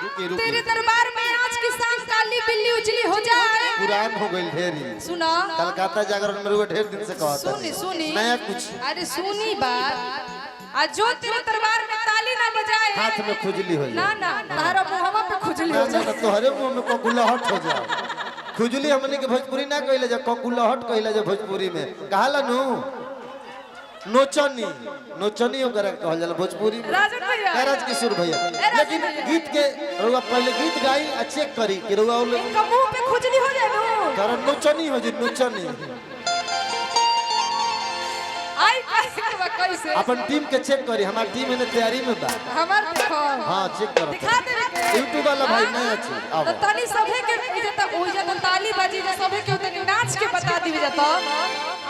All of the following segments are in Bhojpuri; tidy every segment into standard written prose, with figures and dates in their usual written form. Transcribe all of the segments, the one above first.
तेरे दरबार में आज की शाम काली बिल्ली उजली हो जाए। पुरान हो गई ढेरी। सुना कलकत्ता जागरण में रुआ ढेर दिन से कहता। सुनी सुनी नया कुछ। अरे सुनी बात, आज जो तेरे दरबार में ताली ना बजाए हाथ में खुजली हो जाए। ना ना तारा मुहवा पे खुजली हो जाए। तोहरे मुंह में कोकुलहट हो जाए। खुजली हमने के भोजपुरी ना कहले जा, कोकुलहट कहले जा भोजपुरी में। कहाला नु नोचनी नोचनी ओकरा कहल जाला भोजपुरी में। राजन भैया राज किशोर भैया। लेकिन गीत के रुआ पहले गीत गाई आ चेक करी कि रुआ इनका मुंह पे खुजली हो जाए नु कारण नोचनी हो जी नोचनी। आई कैसे अपन टीम के चेक करी, हमार टीम में तैयारी में बा। हमार देखो हां चेक करो, दिखा दे यूट्यूब वाला भाई नहीं अच्छी। तो ताली सभे के इज्जत हो जाता, ताली बाजी जे सभे के उतनी नाच के बता दी जाता।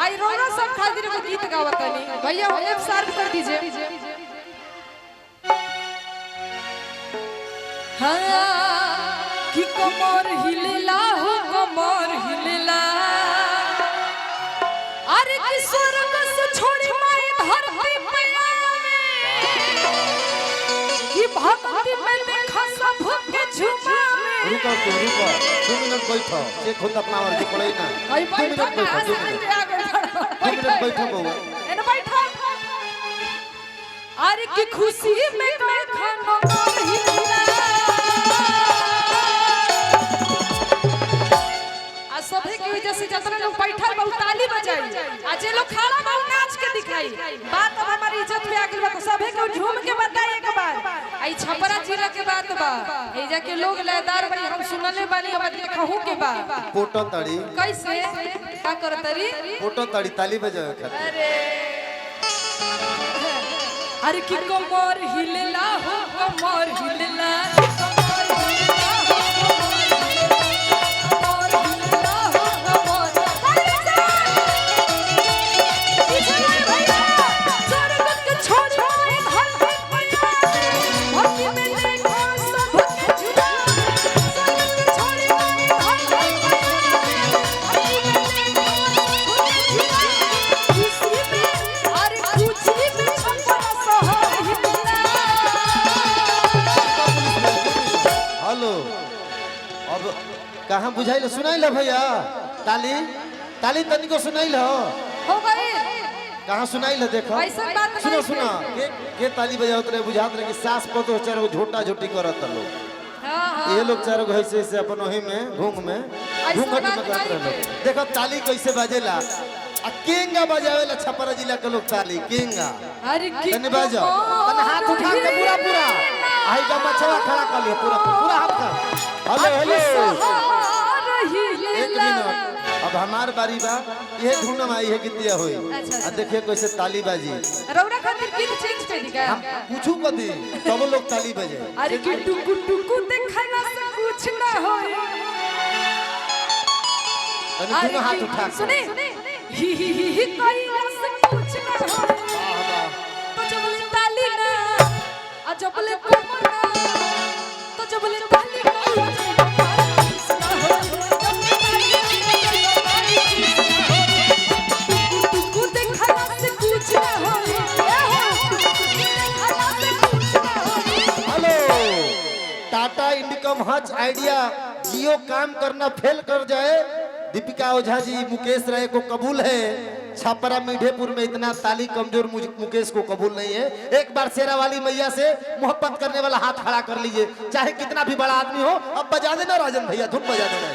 आई रोना सब खातिर वो गीत गावतनी भैया वो एक सर्व कर दीजिए। हां कि कमर हिलेला हो कमर हिलेला, अरे कि स्वर्ग से छोड़ी माई धरती पे आवे, कि भक्ति में देखा सब के झुमावे। रुको 2 मिनट बैठो, चेक खुद अपना और के पड़े ना। 2 मिनट बैठो, 2 मिनट बैठो बउआ। एने बैठो। अरे की खुशी में कोई खाना नहीं मिला, आ सभे के वजह से जतना लोग बैठल बहुत ताली बजाई, आ जे लोग खड़ा बहुत नाच के दिखाई। बात अब हमारी इज्जत में आ गई बा, तो सभे के झूम के बताइए एक बार। आई छपरा जिला के बात बा, एजा के लोग लयदार बड़ी हम सुनले बानी, अब कहूं के बा फोटो तड़ी कैसे का करतरी फोटो तड़ी ताली बजावे खातिर। अरे कि कमर हिलेला हो कमर हिलेला, कहाँ बुझाइल सुनाइल भैया ताली ताली तनिको सुनाइल हो गई कहाँ सुनाइल देखो। सुनो सुनो के ताली बजावत रहे, बुझात रहे कि सास पतो चारो झोटा झोटी करत लोग। ये लोग चारों को ऐसे ऐसे अपन वही में घूंघट में करत रहे। देखो ताली कैसे बजेला, आ केंगा बजावेला छपरा जिला के लोग ताली केंगा। तने बजाओ, तने हाथ उठा के पूरा पूरा आई का मछवा खड़ा कर लिया पूरा पूरा हाथ का। हेलो हेलो एक मिनट, अब हमार बारी बा, ये ढूंढम आई है कितिया होई। आ देखिए कैसे ताली बाजी रौरा खातिर गीत चेंज कर दी का, हम पूछू कदी तब लोग ताली बजे। अरे कि टुकु टुकु देखना से कुछ ना होई। तने तुम हाथ उठा के सुने ही कोई से कुछ ना होई। तो जब ले ताली ना आ जब ले कमर ना, तो जब ले ताली ना टाटा इंडिकम हच आइडिया जियो काम करना फेल कर जाए। दीपिका ओझा जी मुकेश राय को कबूल है, छपरा मीठेपुर में इतना ताली कमजोर मुकेश को कबूल नहीं है। एक बार शेरा वाली मैया से मोहब्बत करने वाला हाथ खड़ा कर लीजिए, चाहे कितना भी बड़ा आदमी हो। अब बजा देना राजन भैया, धुन बजा देना।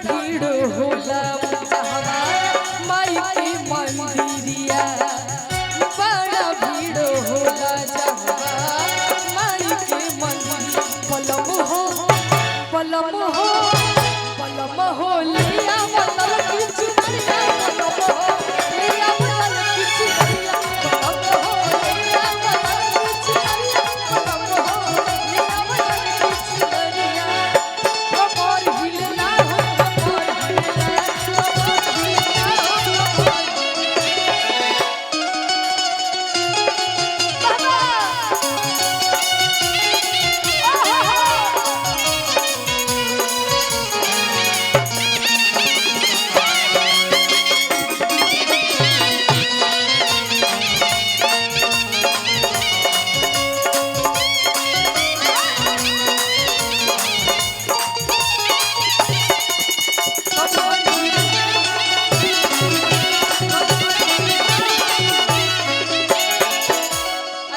भीड़ होला जहवा माई के मंदिरिया बड़ा भीड़ होला जहवा माई के मंदिर पलम हो लिया वतन की चुनरिया पलम हो लिया वतन की चुनरिया पलम हो लिया वतन की चुनरिया पलम हो लिया वतन की चुनरिया कमर हिलना हो कमर हिलना बाबा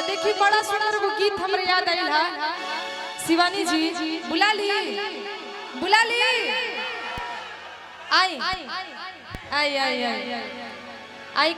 देखिए बड़ा सुंदर वो गीत हमरे याद आइल है शिवानी जी बुला ली आई आई आई आई आई